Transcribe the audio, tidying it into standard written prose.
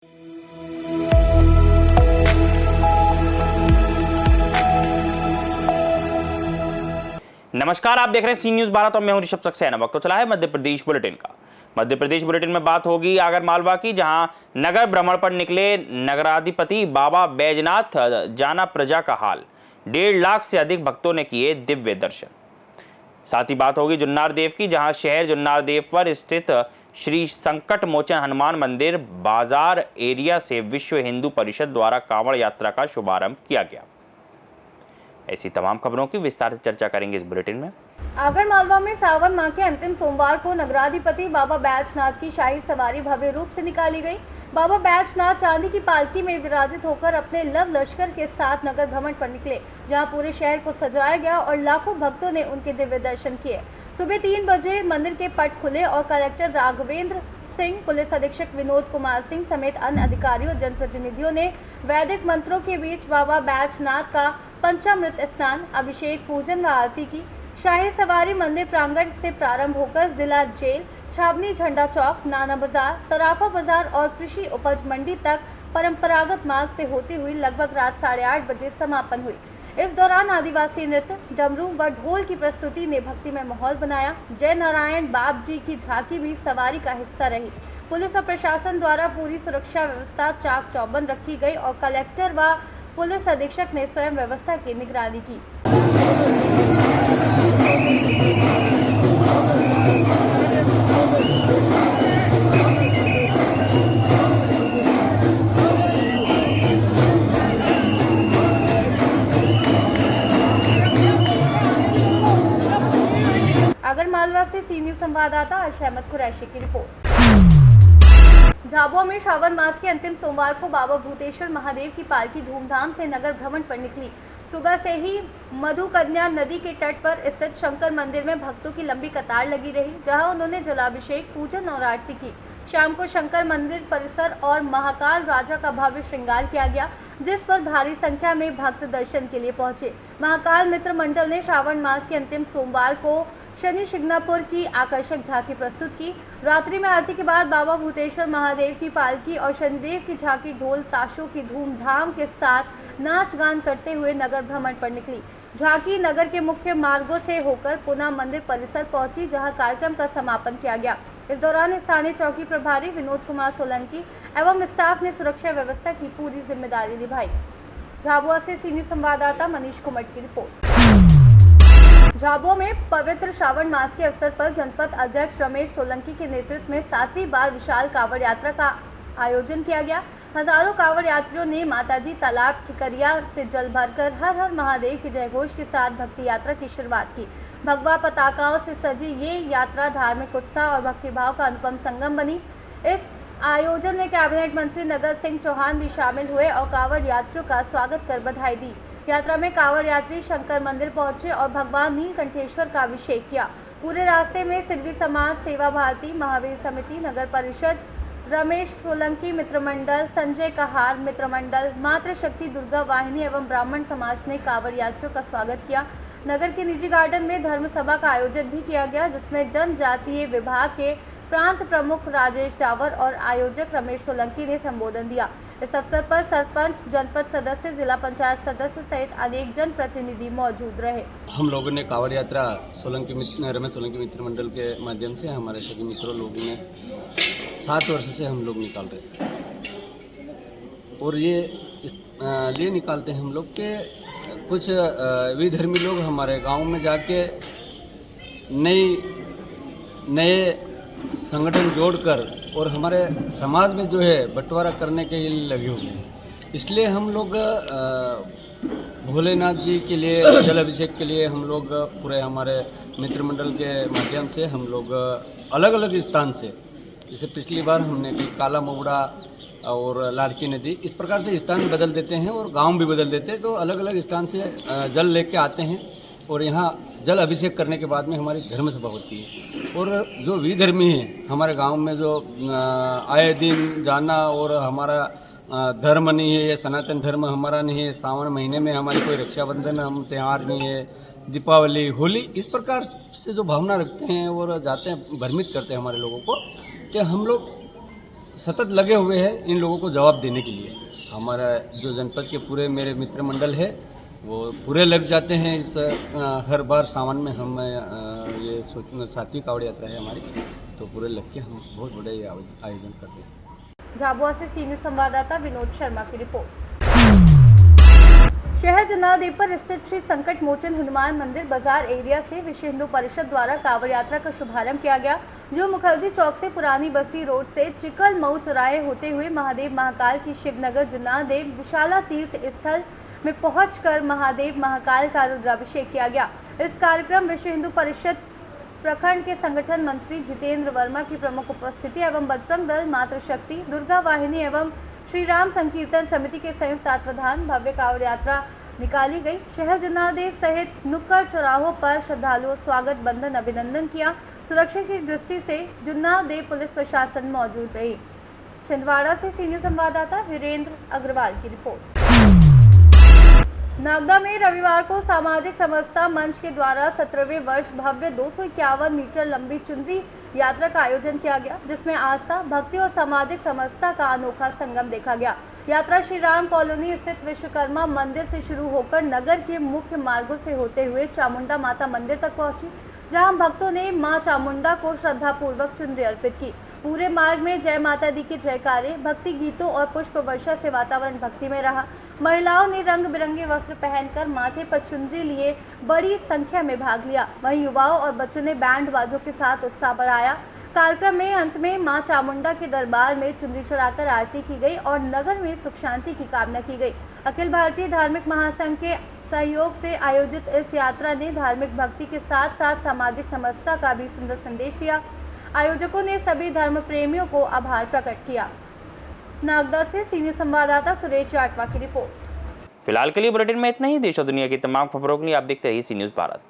नमस्कार, आप देख रहे हैं सी न्यूज भारत और मैं हूं ऋषभ सक्सेना। वक्त तो चला है मध्य प्रदेश बुलेटिन का। मध्य प्रदेश बुलेटिन में बात होगी आगर मालवा की, जहां नगर भ्रमण पर निकले नगराधिपति बाबा बैजनाथ जाना प्रजा का हाल। 1.5 लाख से अधिक भक्तों ने किए दिव्य दर्शन। साथ ही बात होगी जुन्नार देव की, जहां शहर जुन्नार देव पर स्थित श्री संकट मोचन हनुमान मंदिर बाजार एरिया से विश्व हिंदू परिषद द्वारा कांवड़ यात्रा का शुभारंभ किया गया। ऐसी तमाम खबरों की विस्तार से चर्चा करेंगे इस बुलेटिन में। आगर मालवा में सावन माह के अंतिम सोमवार को नगराधिपति बाबा बैजनाथ की शाही सवारी भव्य रूप से निकाली गई। बाबा बैजनाथ चांदी की पालकी में विराजित होकर अपने लव लश्कर के साथ नगर भ्रमण पर निकले, जहां पूरे शहर को सजाया गया और लाखों भक्तों ने उनके दिव्य दर्शन किए। सुबह 3 बजे मंदिर के पट खुले और कलेक्टर राघवेंद्र सिंह, पुलिस अधीक्षक विनोद कुमार सिंह समेत अन्य अधिकारियों और जनप्रतिनिधियों ने वैदिक मंत्रों के बीच बाबा बैजनाथ का पंचामृत स्नान, अभिषेक, पूजन व आरती की। शाही सवारी मंदिर प्रांगण से प्रारंभ होकर जिला जेल, छावनी, झंडा चौक, नाना बाजार, सराफा बाजार और कृषि उपज मंडी तक परंपरागत मार्ग से होती हुई लगभग रात 8:30 बजे समापन हुई। इस दौरान आदिवासी नृत्य, डमरू व ढोल की प्रस्तुति ने भक्तिमय माहौल बनाया। जय नारायण बाप जी की झांकी भी सवारी का हिस्सा रही। पुलिस और प्रशासन द्वारा पूरी सुरक्षा व्यवस्था चाक चौबंद रखी गई और कलेक्टर व पुलिस अधीक्षक ने स्वयं व्यवस्था की निगरानी की। आगर मालवा से सी न्यूज संवाददाता अर्श अहमद कुरैशी की रिपोर्ट। झाबुआ में श्रावण मास के अंतिम सोमवार को बाबा भूतेश्वर महादेव की पालकी धूमधाम से नगर भ्रमण पर निकली। सुबह से ही मधुकन्या नदी के तट पर स्थित शंकर मंदिर में भक्तों की लंबी कतार लगी रही, जहां उन्होंने जलाभिषेक, पूजन और आरती की। शाम को शंकर मंदिर परिसर और महाकाल राजा का भव्य श्रृंगार किया गया, जिस पर भारी संख्या में भक्त दर्शन के लिए पहुंचे। महाकाल मित्र मंडल ने श्रावण मास के अंतिम सोमवार को शनि शिंगणापुर की आकर्षक झांकी प्रस्तुत की। रात्रि में आरती के बाद बाबा भूतेश्वर महादेव की पालकी और शनिदेव की झांकी ढोल ताशों की धूमधाम के साथ नाच गान करते हुए नगर भ्रमण पर निकली। झांकी नगर के मुख्य मार्गों से होकर पुनः मंदिर परिसर पहुंची, जहां कार्यक्रम का समापन किया गया। इस दौरान स्थानीय चौकी प्रभारी विनोद कुमार सोलंकी एवं स्टाफ ने सुरक्षा व्यवस्था की पूरी जिम्मेदारी निभाई। झाबुआ से सीनियर संवाददाता मनीष कुमट की रिपोर्ट। झाबुआ में पवित्र श्रावण मास के अवसर पर जनपद अध्यक्ष रमेश सोलंकी के नेतृत्व में 7वीं बार विशाल कांवड़ यात्रा का आयोजन किया गया। हजारों कांवड़ यात्रियों ने माताजी तालाब ठिकरिया से जल भरकर हर हर महादेव के जयघोष के साथ भक्ति यात्रा की शुरुआत की। भगवा पताकाओं से सजी ये यात्रा धार्मिक उत्साह और भक्तिभाव का अनुपम संगम बनी। इस आयोजन में कैबिनेट मंत्री नगर सिंह चौहान भी शामिल हुए और कांवड़ यात्रियों का स्वागत कर बधाई दी। यात्रा में कांवड़ यात्री शंकर मंदिर पहुंचे और भगवान नीलकंठेश्वर का अभिषेक किया। पूरे रास्ते में सिरवी समाज, सेवा भारती, महावीर समिति, नगर परिषद, रमेश सोलंकी मित्रमंडल, संजय कहार मित्रमंडल, मातृशक्ति दुर्गा वाहिनी एवं ब्राह्मण समाज ने कांवड़ यात्रियों का स्वागत किया। नगर के निजी गार्डन में धर्म सभा का आयोजन भी किया गया, जिसमें जनजातीय विभाग के प्रांत प्रमुख राजेश डावर और आयोजक रमेश सोलंकी ने संबोधन दिया। इस अवसर पर सरपंच, जनपद सदस्य, जिला पंचायत सदस्य सहित अनेक जनप्रतिनिधि मौजूद रहे। हम लोगों ने कांवड़ यात्रा रमेश सोलंकी मित्र मंडल के माध्यम से हमारे सभी मित्रों लोगों ने 7 वर्ष से हम लोग निकाल रहे हैं और ये निकालते हैं हम लोग के कुछ विधर्मी लोग हमारे गांव में जाके नए संगठन जोड़कर और हमारे समाज में जो है बंटवारा करने के लिए लगे हुए हैं। इसलिए हम लोग भोलेनाथ जी के लिए जल अभिषेक के लिए हम लोग पूरे हमारे मित्र मंडल के माध्यम से हम लोग अलग अलग स्थान से, जैसे पिछली बार हमने कि काला मोबड़ा और लाड़की नदी, इस प्रकार से स्थान बदल देते हैं और गांव भी बदल देते हैं। तो अलग अलग स्थान से जल लेके आते हैं और यहाँ जल अभिषेक करने के बाद में हमारी धर्म सभा होती है। और जो विधर्मी हैं हमारे गांव में जो आए दिन जाना और हमारा धर्म नहीं है, ये सनातन धर्म हमारा नहीं है, सावन महीने में हमारी कोई रक्षाबंधन हम त्यौहार नहीं है, दीपावली, होली, इस प्रकार से जो भावना रखते हैं और जाते हैं भ्रमित करते हैं हमारे लोगों को कि हम लोग सतत लगे हुए हैं इन लोगों को जवाब देने के लिए। हमारा जो जनपद के पूरे मेरे मित्र मंडल है वो पूरे लग जाते हैं इस हर बार सावन में हम ये 7वीं कावड़ यात्रा है हमारी, तो पूरे लग के हम बहुत बड़े आयोजन करते हैं। झाबुआ से सी न्यूज़ संवाददाता विनोद शर्मा की रिपोर्ट। शहर जनादेव पर स्थित श्री संकट मोचन हनुमान मंदिर बाजार एरिया से विश्व हिंदू परिषद द्वारा कांवड़ यात्रा का शुभारंभ किया गया, जो मुखर्जी चौक से पुरानी बस्ती रोड से चिकल मऊ चौराहे होते हुए महादेव महाकाल की शिवनगर जनादेव विशाला तीर्थ स्थल में पहुंचकर महादेव महाकाल का रुद्राभिषेक किया गया। इस कार्यक्रम विश्व हिंदू परिषद प्रखंड के संगठन मंत्री जितेंद्र वर्मा की प्रमुख उपस्थिति एवं बजरंग दल, मातृशक्ति, दुर्गा वाहिनी एवं श्री राम संकीर्तन समिति के संयुक्त तत्वावधान भव्य कांवड़ यात्रा निकाली गई। शहर जनादेव सहित नुक्कड़ चौराहों पर श्रद्धालुओं स्वागत बंधन अभिनंदन किया। सुरक्षा की दृष्टि से जनादेव पुलिस प्रशासन मौजूद रही। छिंदवाड़ा से सी न्यूज़ संवाददाता वीरेंद्र अग्रवाल की रिपोर्ट। नागदा में रविवार को सामाजिक समरसता मंच के द्वारा 17वें वर्ष भव्य 251 मीटर लंबी चुनरी यात्रा का आयोजन किया गया, जिसमें आस्था, भक्ति और सामाजिक समरसता का अनोखा संगम देखा गया। यात्रा श्री राम कॉलोनी स्थित विश्वकर्मा मंदिर से शुरू होकर नगर के मुख्य मार्गों से होते हुए चामुंडा माता मंदिर तक पहुंची, जहां भक्तों ने मां चामुंडा को श्रद्धापूर्वक चुनरी अर्पित की। पूरे मार्ग में जय माता दी के जयकारे, भक्ति गीतों और पुष्प वर्षा से वातावरण भक्ति में रहा। महिलाओं ने रंग बिरंगे वस्त्र पहनकर माथे पर चुनरी लिए बड़ी संख्या में भाग लिया। वहीं युवाओं और बच्चों ने बैंड बाजों के साथ उत्साह बढ़ाया। कार्यक्रम में अंत में मां चामुंडा के दरबार में चुनरी चढ़ाकर आरती की गई और नगर में सुख शांति की कामना की गई। अखिल भारतीय धार्मिक महासंघ के सहयोग से आयोजित इस यात्रा ने धार्मिक भक्ति के साथ साथ सामाजिक समरसता का भी सुंदर संदेश दिया। आयोजकों ने सभी धर्म प्रेमियों को आभार प्रकट किया। नागदा से सी न्यूज़ संवाददाता सुरेश जाटवा की रिपोर्ट। फिलहाल के लिए बुलेटिन में इतना ही। देश और दुनिया की तमाम खबरों के लिए आप देखते रहिए सी न्यूज़ भारत।